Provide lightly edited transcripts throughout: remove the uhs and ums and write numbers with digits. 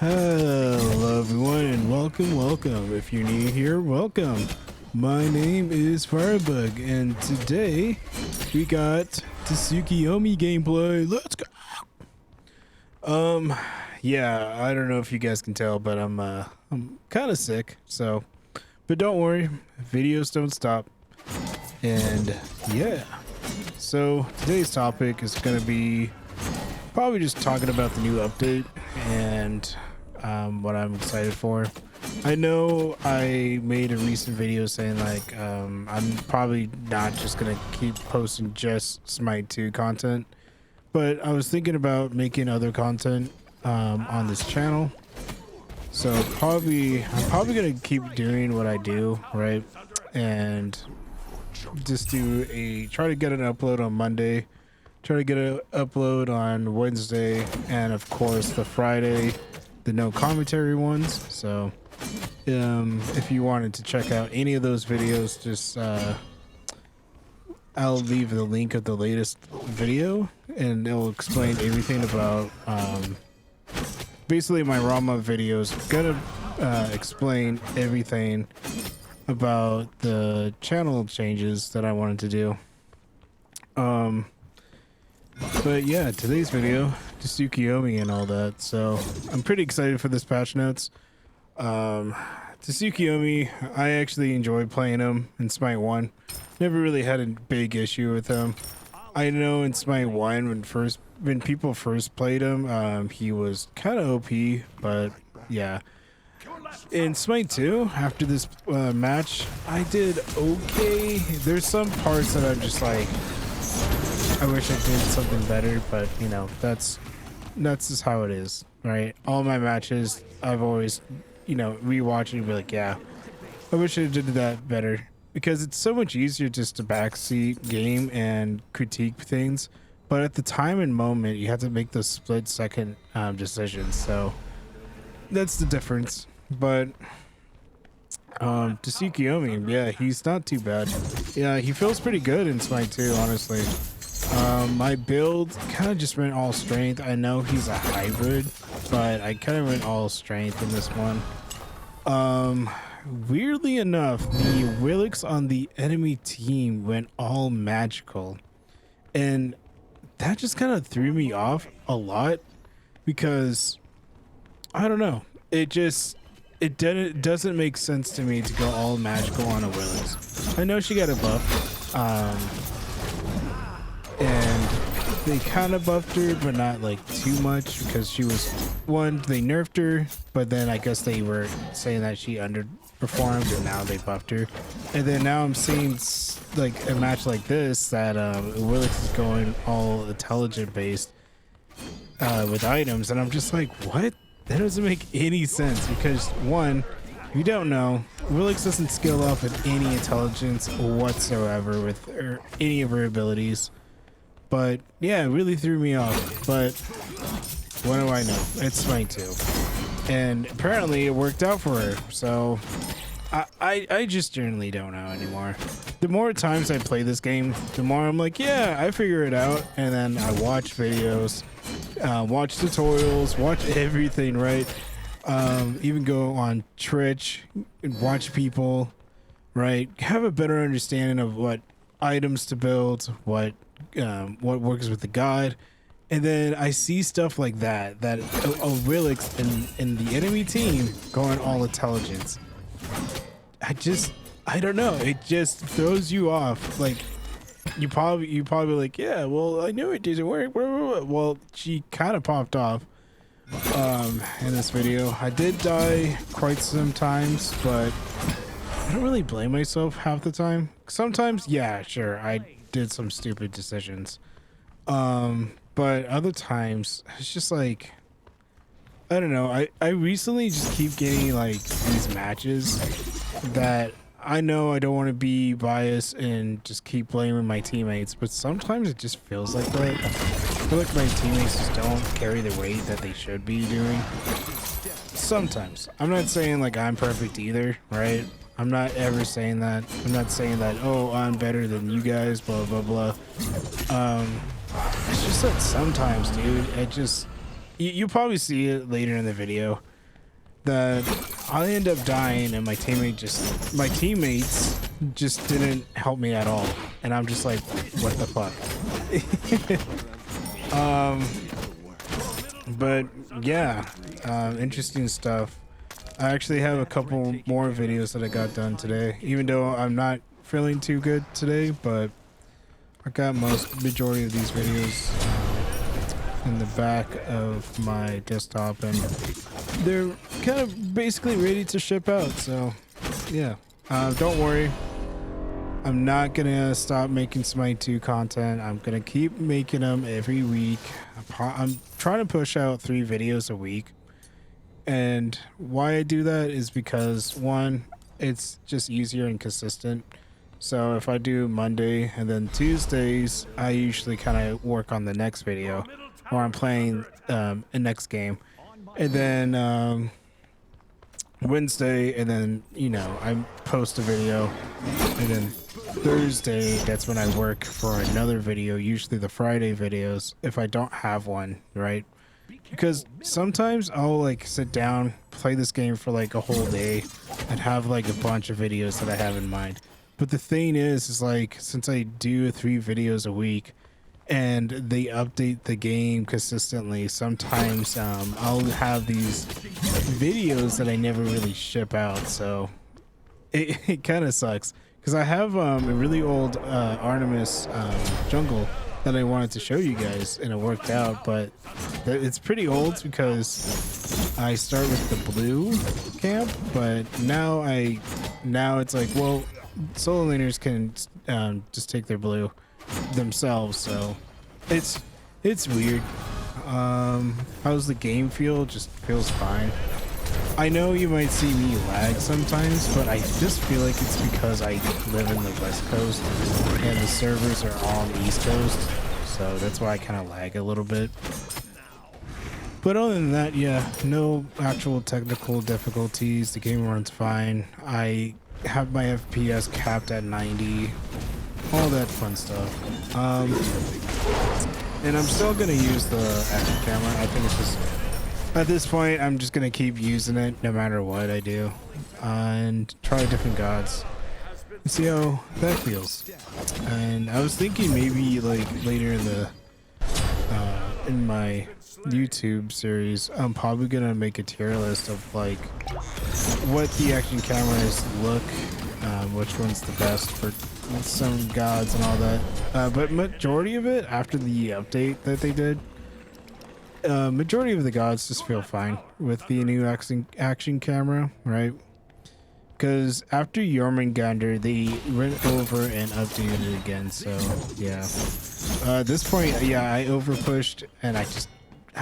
Hello everyone and welcome. If you're new here, welcome. My name is Firebug and today we got Tsukuyomi gameplay. Let's go. Yeah, I don't know if you guys can tell, but I'm kind of sick, so but don't worry, videos don't stop. And yeah. So today's topic is going to be probably just talking about the new update and what I'm excited for. I know I made a recent video saying like I'm probably not just gonna keep posting just Smite 2 content, but I was thinking about making other content on this channel. So I'm probably gonna keep doing what I do, right? And just try to get an upload on Monday, try to get an upload on Wednesday, and of course the Friday, the no commentary ones. So if you wanted to check out any of those videos, just I'll leave the link of the latest video and it will explain everything about basically my Rama videos gonna explain everything about the channel changes that I wanted to do. But yeah, today's video, Tsukuyomi and all that. So I'm pretty excited for this patch notes. Tsukuyomi, I actually enjoyed playing him in Smite 1. Never really had a big issue with him. I know in Smite 1 when people first played him, he was kind of OP, but yeah. In Smite 2, after this match, I did okay. There's some parts that I'm just like, I wish I did something better, but you know, that's just how it is, right? All my matches, I've always, you know, rewatch and be like, yeah, I wish I did that better, because it's so much easier just to backseat game and critique things, but at the time and moment, you have to make those split-second decisions. So that's the difference. But Tsukuyomi, yeah, he's not too bad. Yeah, he feels pretty good in Smite 2, honestly. My build kind of just went all strength. I know he's a hybrid, but I kind of went all strength in this one. Weirdly enough, the Willix on the enemy team went all magical, and that just kind of threw me off a lot because I don't know. It doesn't make sense to me to go all magical on a Willix. I know she got a buff, and they kind of buffed her, but not like too much, because she was they nerfed her, but then I guess they were saying that she underperformed, and now they buffed her. And then now I'm seeing like a match like this that Willix is going all intelligent based with items, and I'm just like, what? That doesn't make any sense, because one, if you don't know, Willix doesn't skill up with any intelligence whatsoever with any of her abilities. But yeah, it really threw me off. But what do I know? It's Smite 2. And apparently it worked out for her. So I just generally don't know anymore. The more times I play this game, the more I'm like, yeah, I figure it out. And then I watch videos, watch tutorials, watch everything, right? Even go on Twitch and watch people, right? Have a better understanding of what items to build, what works with the god. And then I see stuff like that a Willix in the enemy team going all intelligence. I don't know, it just throws you off. Like you probably like, yeah, well, I knew it didn't work. Well, she kind of popped off in this video. I did die quite some times, but I don't really blame myself half the time. Sometimes, yeah, sure, I did some stupid decisions, but other times it's just like, I don't know. I recently just keep getting like these matches that I know I don't want to be biased and just keep blaming my teammates, but sometimes it just feels like that. I feel like my teammates just don't carry the weight that they should be doing. Sometimes. I'm not saying like I'm perfect either, right? I'm not ever saying that. I'm not saying that, oh, I'm better than you guys, blah, blah, blah. It's just that sometimes, dude, it just, you'll probably see it later in the video. that I end up dying and my teammates just didn't help me at all, and I'm just like, what the fuck. But yeah, interesting stuff. I actually have a couple more videos that I got done today, even though I'm not feeling too good today, but I got majority of these videos in the back of my desktop, and they're kind of basically ready to ship out. So yeah, don't worry, I'm not gonna stop making Smite 2 content. I'm gonna keep making them every week. I'm trying to push out 3 videos a week, and why I do that is because, one, it's just easier and consistent. So if I do Monday and then Tuesdays, I usually kind of work on the next video, or I'm playing a next game, and then Wednesday, and then, you know, I post a video, and then Thursday, that's when I work for another video, usually the Friday videos, if I don't have one, right? Because sometimes I'll like sit down, play this game for like a whole day, and have like a bunch of videos that I have in mind. But the thing is like, since I do 3 videos a week and they update the game consistently, sometimes I'll have these videos that I never really ship out. So it kind of sucks, because I have a really old Artemis jungle that I wanted to show you guys, and it worked out, but it's pretty old because I start with the blue camp, but now it's like, well, solo laners can just take their blue themselves, so it's weird. How's the game feel? Just feels fine. I know you might see me lag sometimes, but I just feel like it's because I live in the West Coast and the servers are all on the East Coast, so that's why I kind of lag a little bit. But other than that, yeah, no actual technical difficulties. The game runs fine. I have my FPS capped at 90, all that fun stuff. And I'm still gonna use the action camera. I think it's just, at this point, I'm just gonna keep using it no matter what I do, and try different gods, see how that feels. And I was thinking maybe like later in my YouTube series, I'm probably gonna make a tier list of like what the action cameras look, which one's the best for some gods and all that. But majority of it, after the update that they did, majority of the gods just feel fine with the new action camera, right? Because after Jormungandr, they went over and updated it again. So yeah, at this point, yeah, I overpushed, and I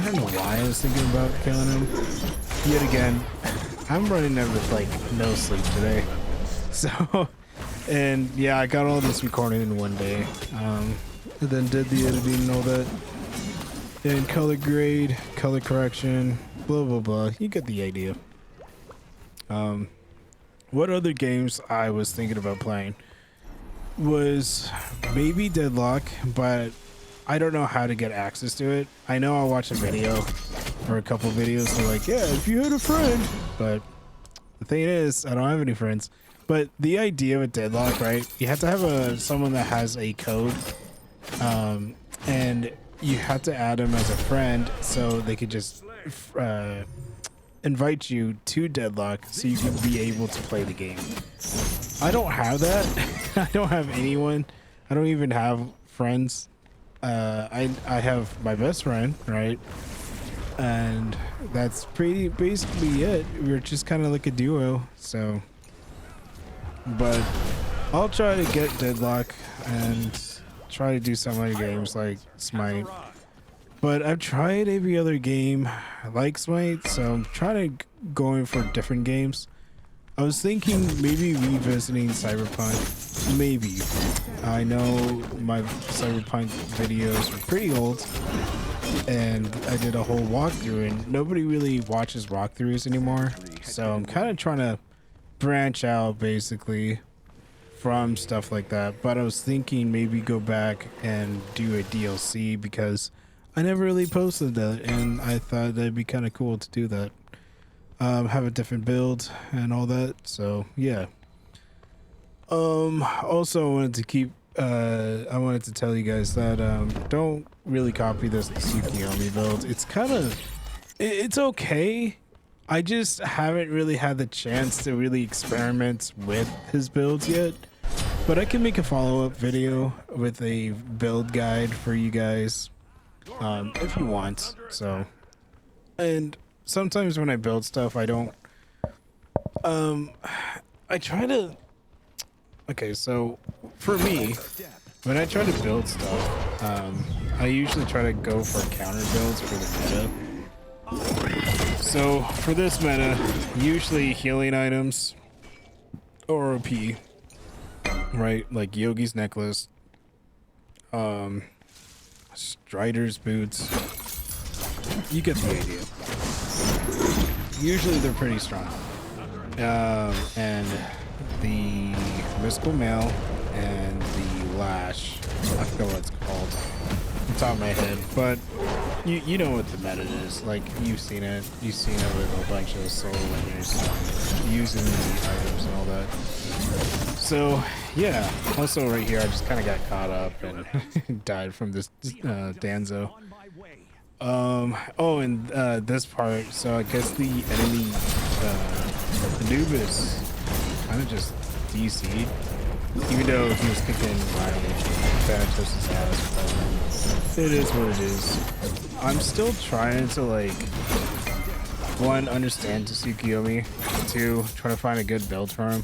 don't know why I was thinking about killing him yet again. I'm running out with like no sleep today, so, and yeah, I got all this recording in one day, and then did the editing and all that, and color grade, color correction, blah blah blah. You get the idea. What other games I was thinking about playing was maybe Deadlock, but I don't know how to get access to it. I know I'll watch a video or a couple videos, so like, yeah, if you had a friend, but the thing is, I don't have any friends. But the idea with Deadlock, right? You have to have someone that has a code, and you have to add them as a friend so they could just invite you to Deadlock so you can be able to play the game. I don't have that. I don't have anyone. I don't even have friends. I have my best friend, right? And that's basically it. We're just kind of like a duo, so. But I'll try to get Deadlock and try to do some other games like Smite. But I've tried every other game like Smite, so I'm trying to go in for different games. I was thinking maybe revisiting Cyberpunk. Maybe. I know my Cyberpunk videos were pretty old, and I did a whole walkthrough, and nobody really watches walkthroughs anymore. So I'm kind of trying to branch out basically from stuff like that. But I was thinking maybe go back and do a DLC, because I never really posted that, and I thought that'd be kind of cool to do that. have a different build and all that. So yeah. Also I wanted to tell you guys that don't really copy this Tsukuyomi build. It's kind of it's okay. I just haven't really had the chance to really experiment with his builds yet. But I can make a follow-up video with a build guide for you guys if you want. So, and sometimes when I build stuff, I don't I try to okay, so for me, when I try to build stuff, I usually try to go for counter builds for the meta. So for this meta, usually healing items or OP, right? Like Yogi's necklace, Strider's boots. You get the idea. Usually they're pretty strong. And the mystical mail and the lash. I forgot what it's called off the top of my head, but you know what the meta is. Like, you've seen it. You've seen it with a bunch of solo winners using the items and all that. So yeah, also right here I just kind of got caught up and died from this Danzo. Oh, and this part, so I guess the enemy Anubis kind of just DC'd, even though he was kicking my Thanatos' ass, but it is what it is. I'm still trying to, like, one, understand Tsukuyomi, two, try to find a good build for him.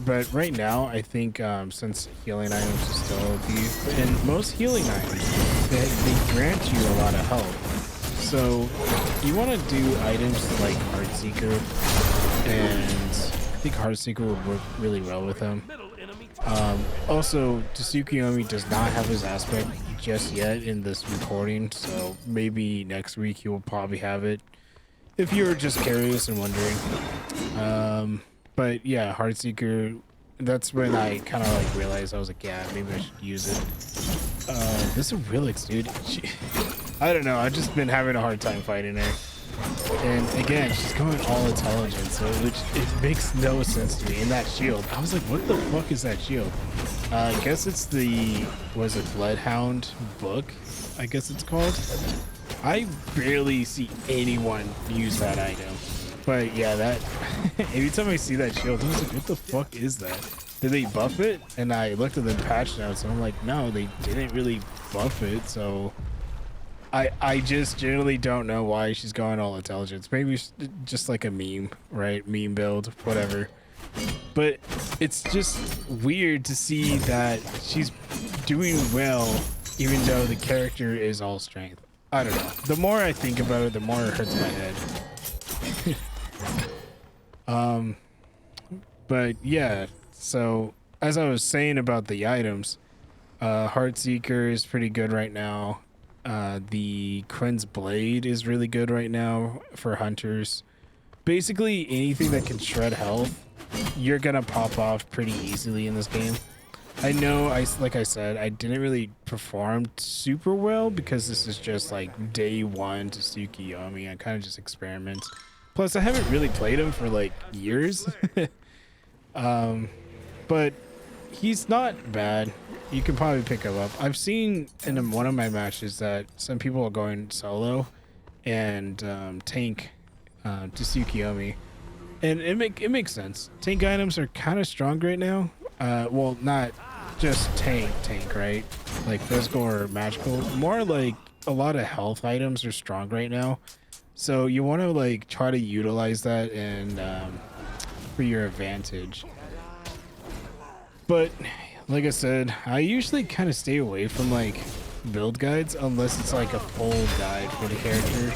But right now, I think since healing items is still OP, and most healing items, they grant you a lot of health. So you want to do items like Heartseeker, and I think Heartseeker would work really well with him. Also, Tsukuyomi does not have his aspect just yet in this recording, so maybe next week he will probably have it, if you're just curious and wondering. But yeah, Heartseeker, that's when I kind of like realized, I was like, yeah, maybe I should use it. This is Relix, dude. I don't know, I've just been having a hard time fighting her. And again, she's going all intelligence, so which it makes no sense to me. In that shield, I was like, what the fuck is that shield? I guess it's the, was it Bloodhound book? I guess it's called. I barely see anyone use that item. But yeah, that every time I see that shield, I was like, what the fuck is that? Did they buff it? And I looked at the patch notes and I'm like, no, they didn't really buff it, so I just generally don't know why she's going all intelligence. Maybe it's just like a meme, right? Meme build, whatever. But it's just weird to see that she's doing well, even though the character is all strength. I don't know. The more I think about it, the more it hurts my head. But yeah, so as I was saying about the items, Heartseeker is pretty good right now. The Quinn's Blade is really good right now for hunters. Basically anything that can shred health, you're gonna pop off pretty easily in this game. I know, like I said, I didn't really perform super well because this is just like day one to Tsukuyomi. I kind of just experiment. Plus, I haven't really played him for like years. But he's not bad. You can probably pick him up. I've seen in one of my matches that some people are going solo and tank to Tsukuyomi, and it makes sense. Tank items are kind of strong right now. Well, not just tank, right? Like physical or magical. More like a lot of health items are strong right now. So you want to like try to utilize that and for your advantage. But like I said, I usually kind of stay away from like build guides unless it's like a full guide for the character.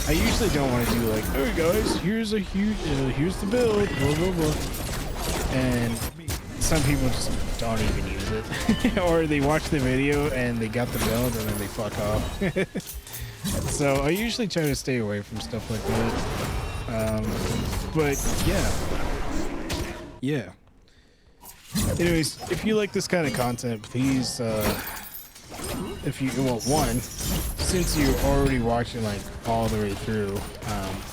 I usually don't want to do like, oh guys, here's a huge, here's the build, blah blah blah, and some people just don't even use it, or they watch the video and they got the build and then they fuck off. So I usually try to stay away from stuff like that. But yeah. Anyways, if you like this kind of content, please, if you, well, one, since you're already watching like all the way through,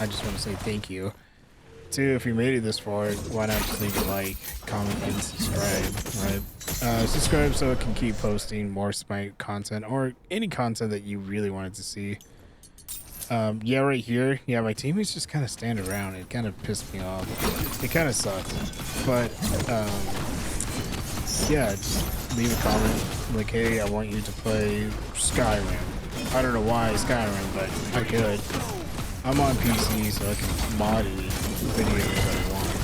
I just want to say thank you. Too, if you made it this far, why not just leave a like, comment, and subscribe, right? Subscribe so it can keep posting more Smite content or any content that you really wanted to see. Yeah, right here, yeah, my teammates just kind of stand around. It kind of pissed me off. It kind of sucks, but yeah, just leave a comment like, hey, I want you to play Skyrim. I don't know why Skyrim, but I could. I'm on PC, so I can mod any video that I want.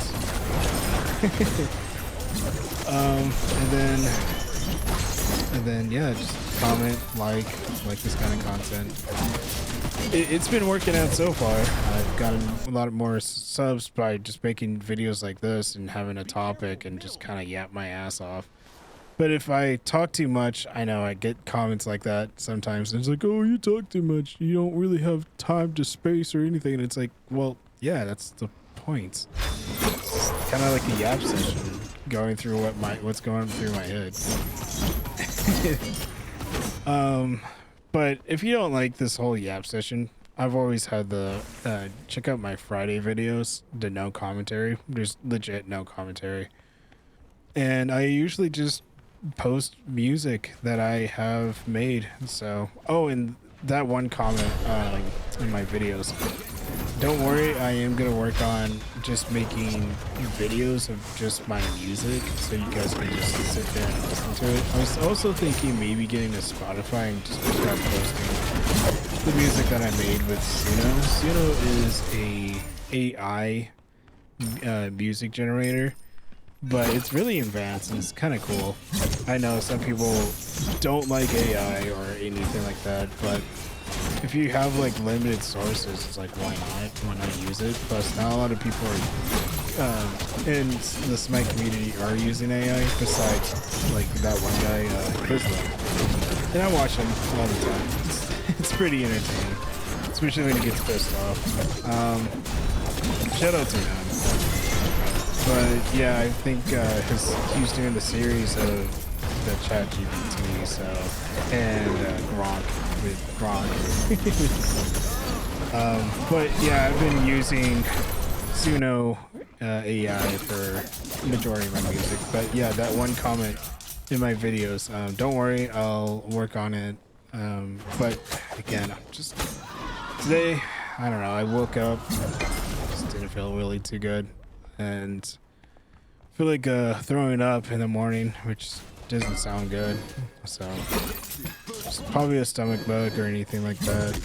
and then yeah, just comment, like this kind of content. It's been working out so far. I've gotten a lot more subs by just making videos like this and having a topic and just kind of yap my ass off. But if I talk too much, I know I get comments like that sometimes. It's like, oh, you talk too much. You don't really have time to space or anything. And it's like, well, yeah, that's the point. It's kind of like a yap session, going through what's going through my head. But if you don't like this whole yap session, I've always had the check out my Friday videos, the no commentary. There's legit no commentary, and I usually just post music that I have made. So, oh, and that one comment in my videos, don't worry, I am gonna work on just making videos of just my music so you guys can just sit there and listen to it. I was also thinking maybe getting a Spotify and just start posting the music that I made with Suno. Suno is a AI music generator, but it's really advanced and it's kind of cool. I know some people don't like AI or anything like that, but if you have like limited sources, it's like, why not use it? Plus, not a lot of people are in the Smite community are using AI, besides like that one guy, Quizlet. And I watch him all the time. It's pretty entertaining, especially when he gets pissed off. Shout out to him. But yeah, I think he's doing the series of the ChatGPT, so, and Gronk with Gronk. But yeah, I've been using Suno AI for majority of my music. But yeah, that one comment in my videos, don't worry, I'll work on it. But again, just today, I don't know, I woke up, just didn't feel really too good, and I feel like throwing up in the morning, which doesn't sound good. So it's probably a stomach bug or anything like that.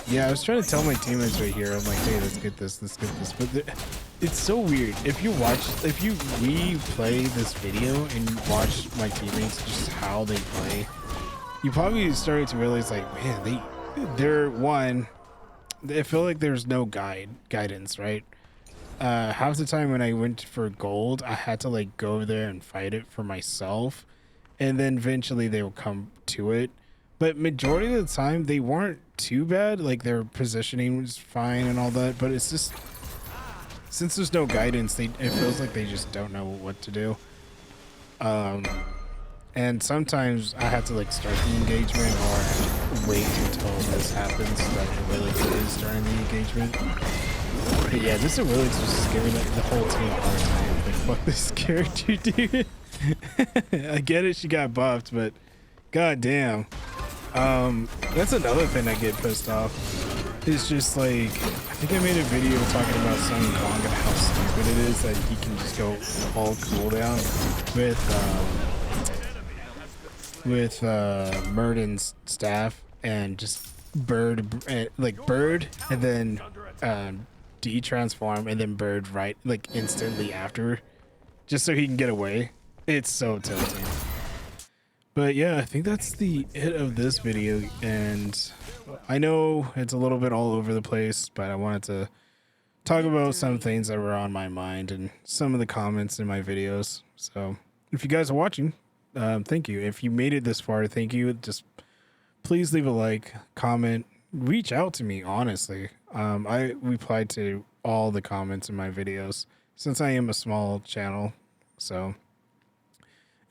Yeah, I was trying to tell my teammates right here, I'm like, hey, let's get this, but it's so weird. If you replay this video and you watch my teammates, just how they play, you probably started to realize, like, man, they're one, I feel like there's no guidance, right? Half the time when I went for gold, I had to like go over there and fight it for myself, and then eventually they will come to it. But majority of the time they weren't too bad. Like their positioning was fine and all that, but it's just, since there's no guidance, it feels like they just don't know what to do. And sometimes I have to like start the engagement or wait until this happens so that Willix is starting the engagement. But yeah, this is Willix just giving the whole team a hard time. Like, fuck this character, dude. I get it, she got buffed, but god damn. That's another thing I get pissed off. It's just like, I think I made a video talking about Sun Kong and how stupid it is that he can just go all cooldown with Murden's staff and just bird and then de-transform and then bird right like instantly after, just so he can get away. It's so tilting. But yeah, I think that's the it of this video, and I know it's a little bit all over the place, but I wanted to talk about some things that were on my mind and some of the comments in my videos. So if you guys are watching, thank you. If you made it this far, thank you. Just please leave a like, comment, reach out to me, honestly. I replied to all the comments in my videos since I am a small channel. So,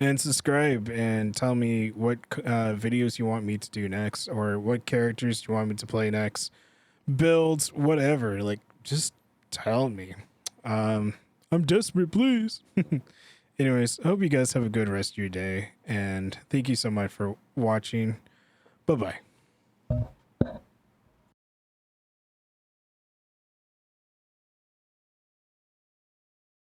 and subscribe and tell me what videos you want me to do next, or what characters you want me to play next, builds, whatever. Like, just tell me. I'm desperate, please. Anyways, I hope you guys have a good rest of your day, and thank you so much for watching. Bye bye.